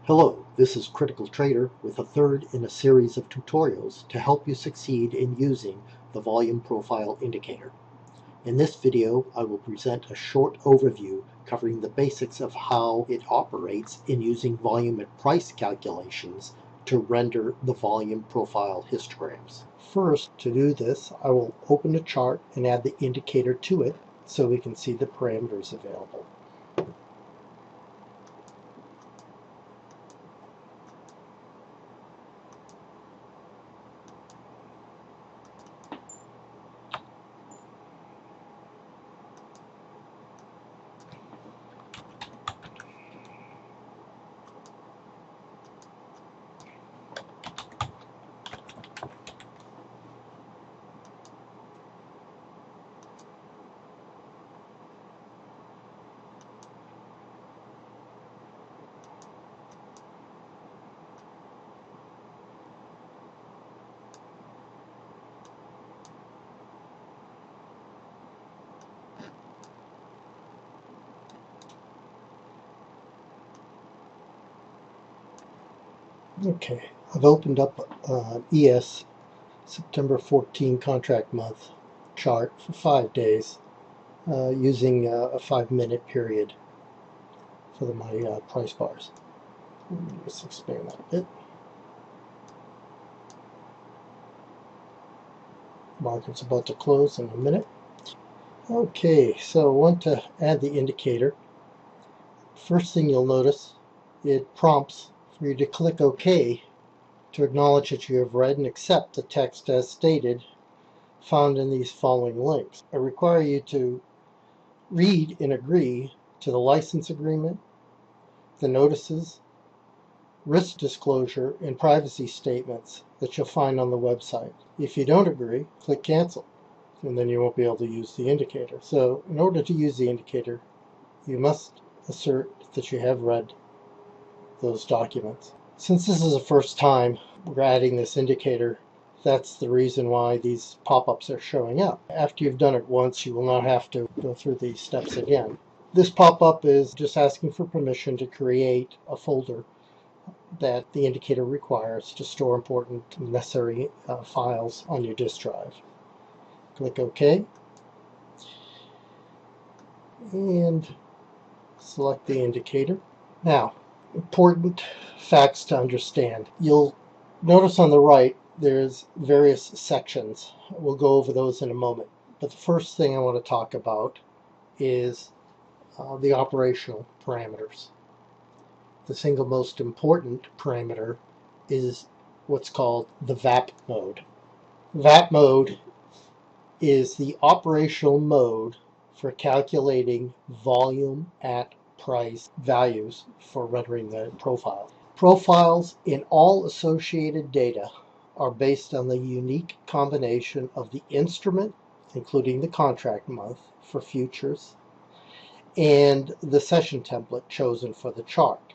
Hello, this is Critical Trader with a third in a series of tutorials to help you succeed in using the volume profile indicator. In this video, I will present a short overview covering the basics of how it operates in using volume at price calculations to render the volume profile histograms. First, to do this, I will open a chart and add the indicator to it so we can see the parameters available. Okay, I've opened up ES September 14 contract month chart for 5 days using a 5-minute period for my price bars. Let's expand that a bit. Market's about to close in a minute. Okay, so I want to add the indicator. First thing you'll notice, it prompts for you to click OK to acknowledge that you have read and accept the text as stated found in these following links. I require you to read and agree to the license agreement, the notices, risk disclosure, and privacy statements that you'll find on the website. If you don't agree, click cancel, and then you won't be able to use the indicator. So in order to use the indicator, you must assert that you have read those documents. Since this is the first time we're adding this indicator, that's the reason why these pop-ups are showing up. After you've done it once, you will not have to go through these steps again. This pop-up is just asking for permission to create a folder that the indicator requires to store important necessary files on your disk drive. Click OK and select the indicator. Now, important facts to understand. You'll notice on the right there's various sections. We'll go over those in a moment. But the first thing I want to talk about is the operational parameters. The single most important parameter is what's called the VAP mode. VAP mode is the operational mode for calculating volume at price values for rendering the profile. Profiles in all associated data are based on the unique combination of the instrument, including the contract month for futures, and the session template chosen for the chart.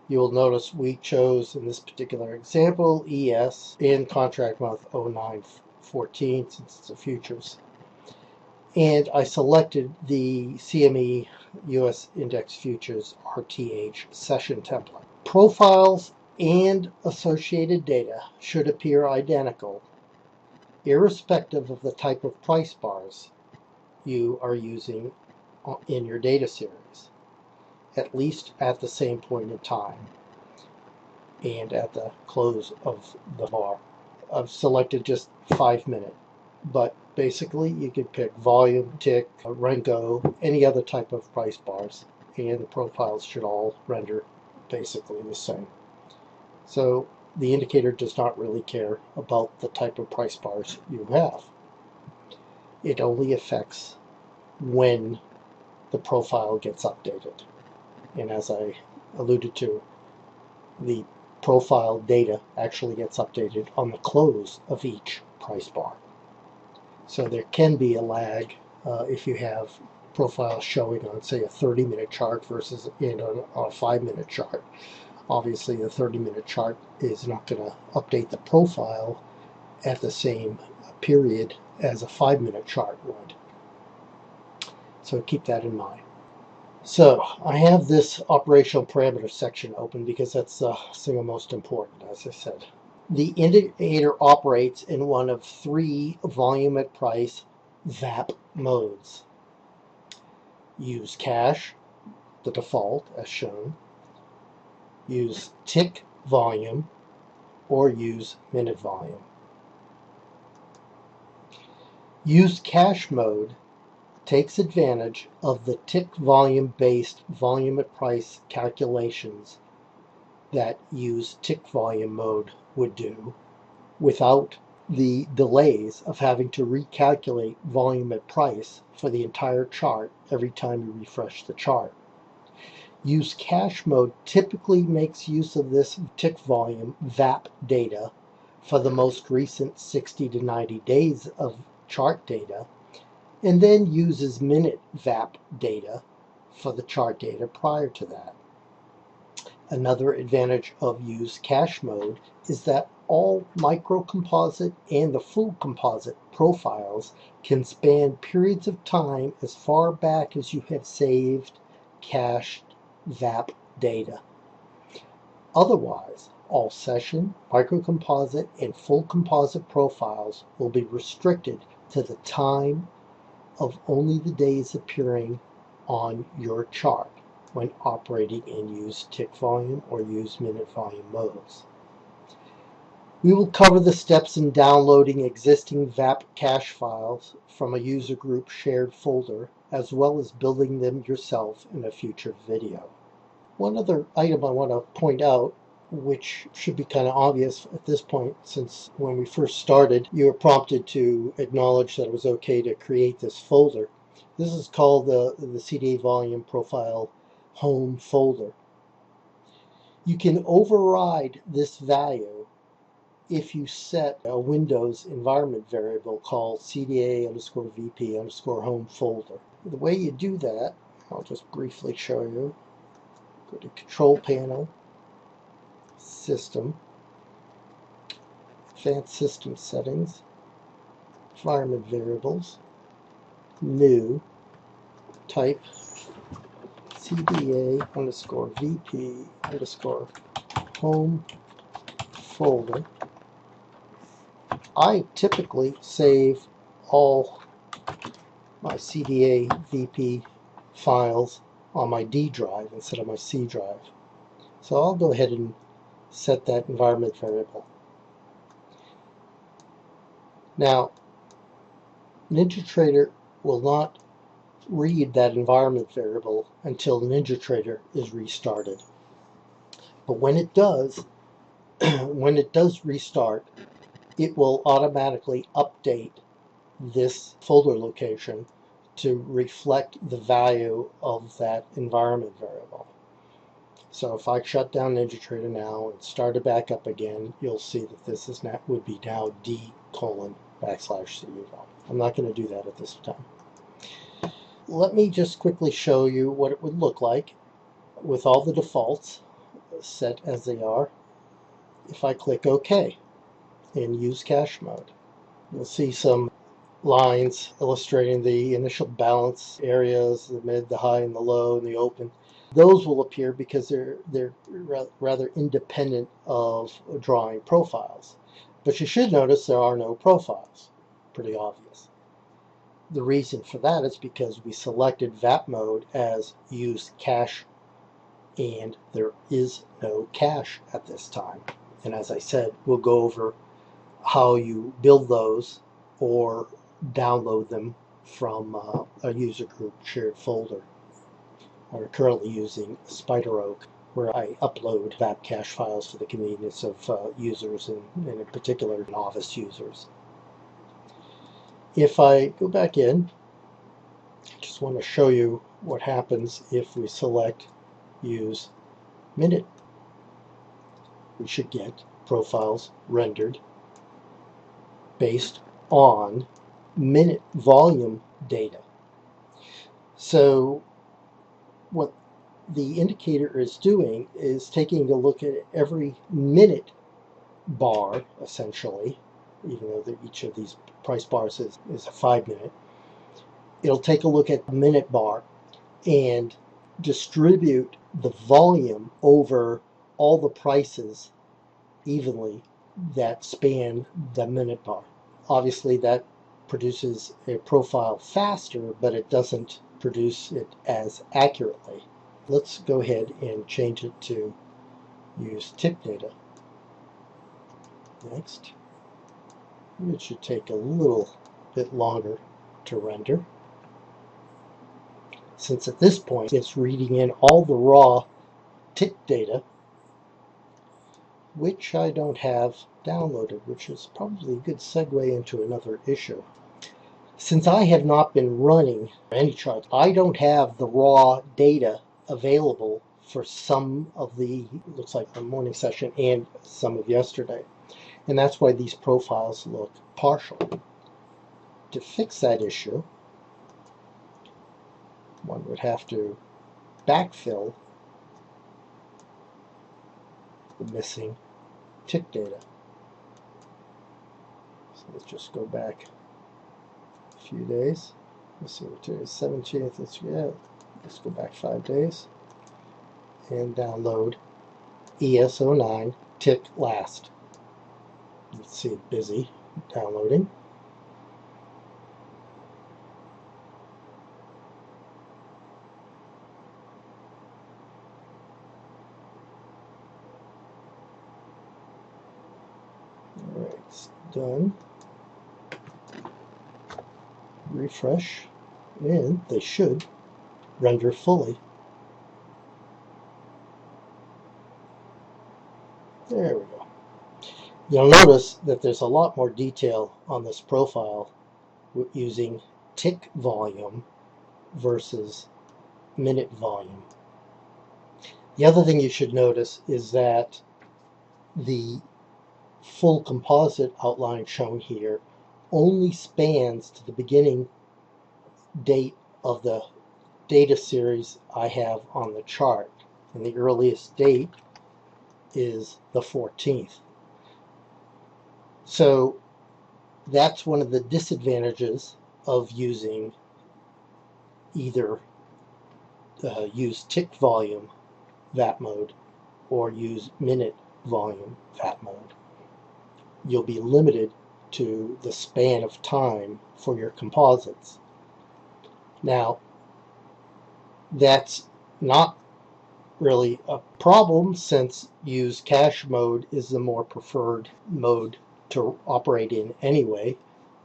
You will notice we chose, in this particular example, ES in contract month 0914 since it's a futures. And I selected the CME US Index Futures RTH session template. Profiles and associated data should appear identical, irrespective of the type of price bars you are using in your data series, at least at the same point in time and at the close of the bar. I've selected just 5-minute, but basically you could pick volume, tick, Renko, any other type of price bars, and the profiles should all render basically the same. So the indicator does not really care about the type of price bars you have. It only affects when the profile gets updated. And as I alluded to, the profile data actually gets updated on the close of each price bar. So there can be a lag if you have profiles showing on, say, a 30-minute chart versus on a 5-minute chart. Obviously, the 30-minute chart is not going to update the profile at the same period as a 5-minute chart would. So keep that in mind. So I have this operational parameter section open because that's the single most important, as I said. The indicator operates in one of three volume at price VAP modes. Use cache, the default as shown, use tick volume, or use minute volume. Use cache mode takes advantage of the tick volume based volume at price calculations that use tick volume mode would do without the delays of having to recalculate volume at price for the entire chart every time you refresh the chart. Use cache mode typically makes use of this tick volume VAP data for the most recent 60 to 90 days of chart data, and then uses minute VAP data for the chart data prior to that. Another advantage of use cache mode is that all micro composite and the full composite profiles can span periods of time as far back as you have saved cached VAP data. Otherwise, all session, micro composite, and full composite profiles will be restricted to the time of only the days appearing on your chart when operating in use tick volume or use minute volume modes. We will cover the steps in downloading existing VAP cache files from a user group shared folder, as well as building them yourself in a future video. One other item I want to point out, which should be kind of obvious at this point, since when we first started, you were prompted to acknowledge that it was okay to create this folder. This is called the CDA VolumeProfile home folder. You can override this value if you set a Windows environment variable called CDA_VP_home folder. The way you do that, I'll just briefly show you. Go to Control Panel, System, Advanced System Settings, Environment Variables, New, type CDA_VP_home folder. I typically save all my CDA VP files on my D drive instead of my C drive. So I'll go ahead and set that environment variable. Now, NinjaTrader will not read that environment variable until NinjaTrader is restarted. But when it does, restart, it will automatically update this folder location to reflect the value of that environment variable. So if I shut down NinjaTrader now and start it back up again, you'll see that this is now would be now D:\/CUVO. I'm not going to do that at this time. Let me just quickly show you what it would look like with all the defaults set as they are. If I click OK and use cache mode, you'll see some lines illustrating the initial balance areas, the mid, the high, and the low, and the open. Those will appear because they're rather independent of drawing profiles. But you should notice there are no profiles. Pretty obvious. The reason for that is because we selected VAPMode as use cache, and there is no cache at this time. And as I said, we'll go over how you build those or download them from a user group shared folder. I'm currently using SpiderOak, where I upload VAP cache files for the convenience of users, and in particular novice users. If I go back in, I just want to show you what happens if we select use minute. We should get profiles rendered based on minute volume data. So what the indicator is doing is taking a look at every minute bar, essentially, even though each of these price bars is a 5 minute. It'll take a look at the minute bar and distribute the volume over all the prices evenly that span the minute bar. Obviously that produces a profile faster, but it doesn't produce it as accurately. Let's go ahead and change it to use tick data. Next. It should take a little bit longer to render, since at this point it's reading in all the raw tick data, which I don't have downloaded, which is probably a good segue into another issue. Since I have not been running any charts, I don't have the raw data available for some of the, looks like the morning session and some of yesterday. And that's why these profiles look partial. To fix that issue, one would have to backfill the missing tick data. So let's just go back a few days. Let's see what today is, 17th. Let's go back 5 days and download ES09 tick last. Let's see it busy downloading. Alright, it's done. Refresh, and they should render fully. There we go. You'll notice that there's a lot more detail on this profile using tick volume versus minute volume. The other thing you should notice is that the full composite outline shown here only spans to the beginning date of the data series I have on the chart, and the earliest date is the 14th. So that's one of the disadvantages of using either use tick volume VAPMode or use minute volume VAPMode. You'll be limited to the span of time for your composites. Now, that's not really a problem, since use cache mode is the more preferred mode to operate in anyway,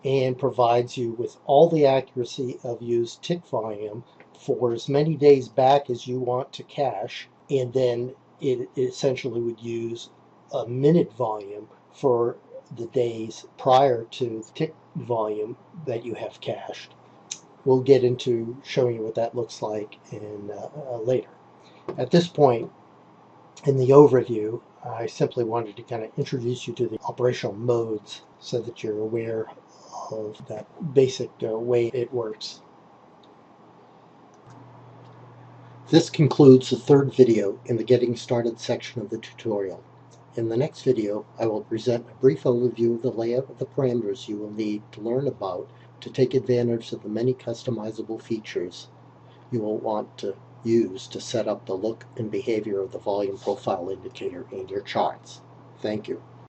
and provides you with all the accuracy of use tick volume for as many days back as you want to cache, and then it essentially would use a minute volume for the days prior to the tick volume that you have cached. We'll get into showing you what that looks like in later. At this point in the overview, I simply wanted to kind of introduce you to the operational modes so that you're aware of that basic way it works. This concludes the third video in the Getting Started section of the tutorial. In the next video, I will present a brief overview of the layout of the parameters you will need to learn about to take advantage of the many customizable features you will want to use to set up the look and behavior of the volume profile indicator in your charts. Thank you.